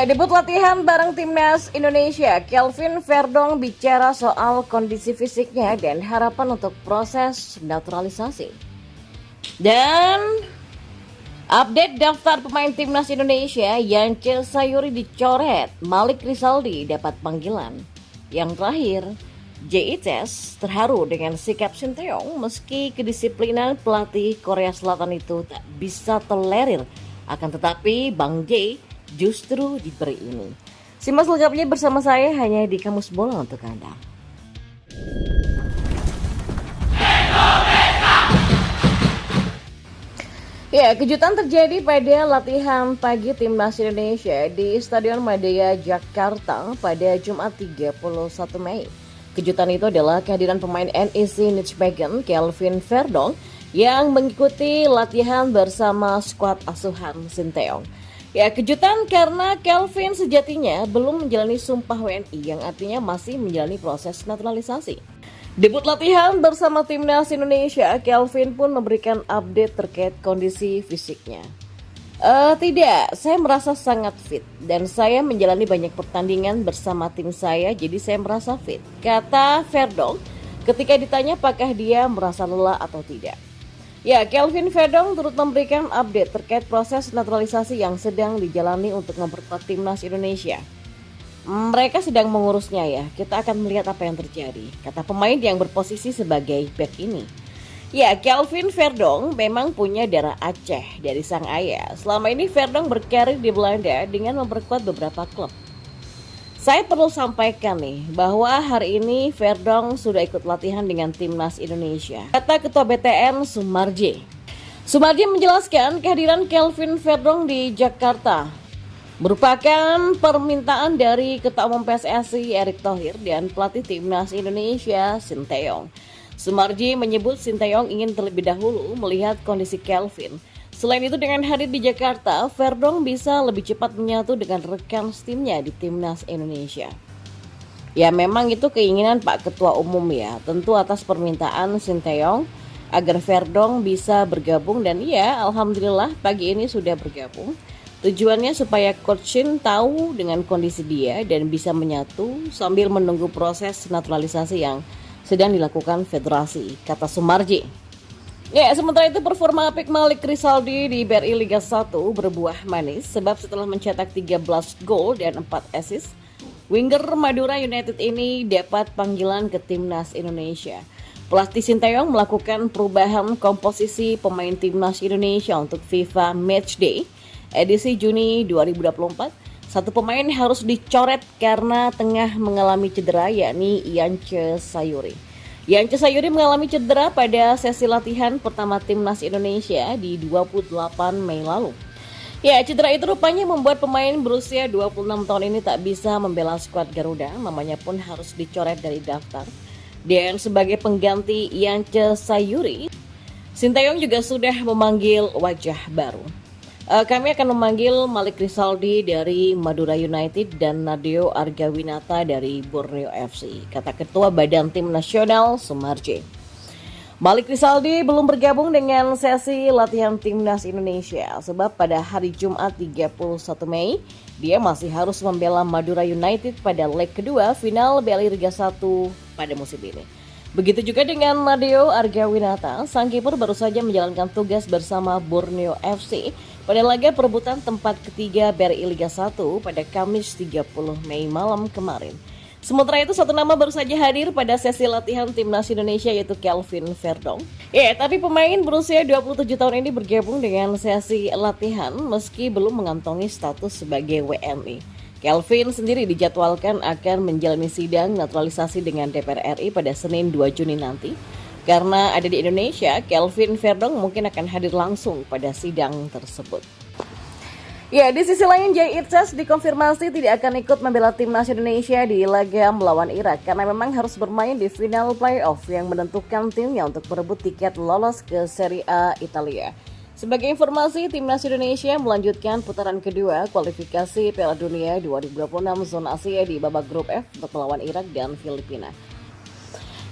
Ya, debut latihan bareng timnas Indonesia. Kelvin Verdong bicara soal kondisi fisiknya dan harapan untuk proses naturalisasi. Dan update daftar pemain timnas Indonesia, Yance Sayuri dicoret, Malik Rizaldi dapat panggilan. Yang terakhir, JITS terharu dengan sikap Sinteyong meski kedisiplinan pelatih Korea Selatan itu tak bisa tolerir. Akan tetapi Bang J justru diberi ini. Simak selengkapnya bersama saya hanya di Kamus Bola untuk Anda. Ya, kejutan terjadi pada latihan pagi timnas Indonesia di Stadion Madia Jakarta pada Jumat 31 Mei. Kejutan itu adalah kehadiran pemain NEC Nijmegen Kelvin Verdong yang mengikuti latihan bersama skuad asuhan Sinteyong. Ya, kejutan karena Kelvin sejatinya belum menjalani sumpah WNI yang artinya masih menjalani proses naturalisasi. Debut latihan bersama timnas Indonesia, Kelvin pun memberikan update terkait kondisi fisiknya. Tidak, saya merasa sangat fit dan saya menjalani banyak pertandingan bersama tim saya, jadi saya merasa fit, kata Verdong ketika ditanya apakah dia merasa lelah atau tidak. Ya, Kelvin Verdong turut memberikan update terkait proses naturalisasi yang sedang dijalani untuk memperkuat timnas Indonesia. Mereka sedang mengurusnya ya, kita akan melihat apa yang terjadi, kata pemain yang berposisi sebagai back ini. Ya, Kelvin Verdong memang punya darah Aceh dari sang ayah. Selama ini Verdong berkarir di Belanda dengan memperkuat beberapa klub. Saya perlu sampaikan nih bahwa hari ini Verdong sudah ikut latihan dengan timnas Indonesia, kata Ketua BTN Sumarji. Sumarji menjelaskan kehadiran Kelvin Verdong di Jakarta merupakan permintaan dari Ketua Umum PSSI Erick Thohir dan pelatih timnas Indonesia Sinteyong. Sumarji menyebut Sinteyong ingin terlebih dahulu melihat kondisi Kelvin. Selain itu dengan hadir di Jakarta, Verdong bisa lebih cepat menyatu dengan rekan timnya di timnas Indonesia. Ya memang itu keinginan Pak Ketua Umum ya, tentu atas permintaan Sinteyong agar Verdong bisa bergabung dan ya alhamdulillah pagi ini sudah bergabung. Tujuannya supaya Coach Shin tahu dengan kondisi dia dan bisa menyatu sambil menunggu proses naturalisasi yang sedang dilakukan federasi, kata Sumarji. Ya, sementara itu performa apik Malik Rizaldi di BRI Liga 1 berbuah manis sebab setelah mencetak 13 gol dan 4 assist, winger Madura United ini dapat panggilan ke timnas Indonesia. Pelatih Sinteyong melakukan perubahan komposisi pemain timnas Indonesia untuk FIFA Matchday edisi Juni 2024. Satu pemain harus dicoret karena tengah mengalami cedera, yakni Yance Sayuri. Yance Sayuri mengalami cedera pada sesi latihan pertama timnas Indonesia di 28 Mei lalu. Ya, cedera itu rupanya membuat pemain berusia 26 tahun ini tak bisa membela skuad Garuda, namanya pun harus dicoret dari daftar. Dan sebagai pengganti Yance Sayuri, Sinteyong juga sudah memanggil wajah baru. Kami akan memanggil Malik Rizaldi dari Madura United dan Nadeo Argawinata dari Borneo FC, kata Ketua Badan Tim Nasional Sumarji. Malik Rizaldi belum bergabung dengan sesi latihan timnas Indonesia sebab pada hari Jumat 31 Mei dia masih harus membela Madura United pada leg kedua final BRI Liga 1 pada musim ini. Begitu juga dengan Nadeo Argawinata, sang kiper baru saja menjalankan tugas bersama Borneo FC pada laga perebutan tempat ketiga BRI Liga 1 pada Kamis 30 Mei malam kemarin. Sementara itu satu nama baru saja hadir pada sesi latihan timnas Indonesia yaitu Kelvin Verdong. Ya, tapi pemain berusia 27 tahun ini bergabung dengan sesi latihan meski belum mengantongi status sebagai WNI. Kelvin sendiri dijadwalkan akan menjalani sidang naturalisasi dengan DPR RI pada Senin 2 Juni nanti. Karena ada di Indonesia, Kelvin Verdong mungkin akan hadir langsung pada sidang tersebut. Ya, di sisi lain JITS dikonfirmasi tidak akan ikut membela timnas Indonesia di laga melawan Irak karena memang harus bermain di final playoff yang menentukan timnya untuk berebut tiket lolos ke Serie A Italia. Sebagai informasi, timnas Indonesia melanjutkan putaran kedua kualifikasi Piala Dunia 2026 zona Asia di babak grup F untuk melawan Irak dan Filipina.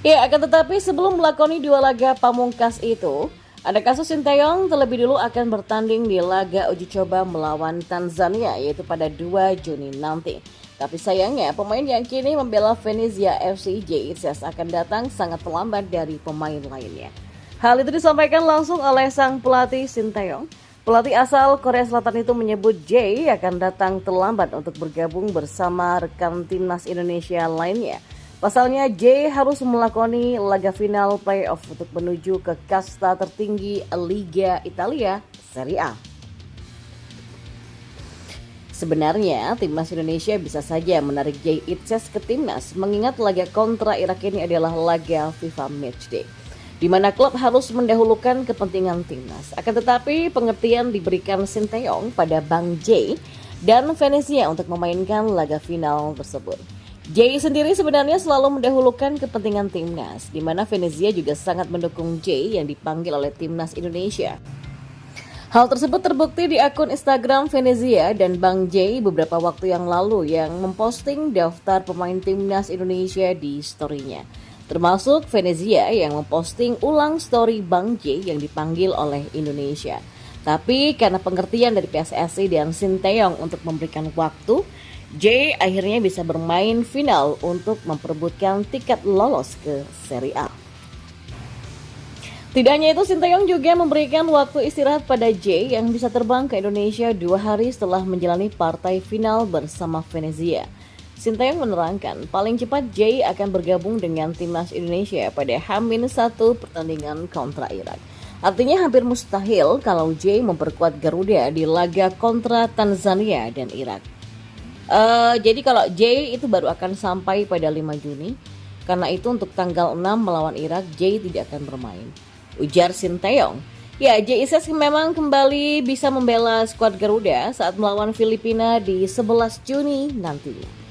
Ya, akan tetapi sebelum melakoni dua laga pamungkas itu, Ada kasus Sinteyong terlebih dulu akan bertanding di laga uji coba melawan Tanzania yaitu pada 2 Juni nanti. Tapi sayangnya pemain yang kini membela Venezia FC JITSES akan datang sangat terlambat dari pemain lainnya. Hal itu disampaikan langsung oleh sang pelatih Sinteyong. Pelatih asal Korea Selatan itu menyebut Jay akan datang terlambat untuk bergabung bersama rekan timnas Indonesia lainnya. Pasalnya Jay harus melakoni laga final playoff untuk menuju ke kasta tertinggi Liga Italia Serie A. Sebenarnya timnas Indonesia bisa saja menarik JITSES ke timnas mengingat laga kontra Irak ini adalah laga FIFA Matchday, di mana klub harus mendahulukan kepentingan timnas. Akan tetapi pengertian diberikan Sinteyong pada Bang Jay dan Venezia untuk memainkan laga final tersebut. Jay sendiri sebenarnya selalu mendahulukan kepentingan timnas, di mana Venezia juga sangat mendukung Jay yang dipanggil oleh timnas Indonesia. Hal tersebut terbukti di akun Instagram Venezia dan Bang Jay beberapa waktu yang lalu yang memposting daftar pemain timnas Indonesia di story-nya. Termasuk Venezia yang memposting ulang story Bang Jay yang dipanggil oleh Indonesia. Tapi karena pengertian dari PSSI dan Sinteyong untuk memberikan waktu, Jay akhirnya bisa bermain final untuk memperebutkan tiket lolos ke Serie A. Tidak hanya itu, Sinteyong juga memberikan waktu istirahat pada Jay yang bisa terbang ke Indonesia 2 hari setelah menjalani partai final bersama Venezia. Sinteyong menerangkan paling cepat Jay akan bergabung dengan timnas Indonesia pada H-1 pertandingan kontra Irak. Artinya hampir mustahil kalau Jay memperkuat Garuda di laga kontra Tanzania dan Irak. Jadi kalau Jay itu baru akan sampai pada 5 Juni. Karena itu untuk tanggal 6 melawan Irak, Jay tidak akan bermain, ujar Sinteyong. Ya, JITSES memang kembali bisa membela skuad Garuda saat melawan Filipina di 11 Juni nantinya.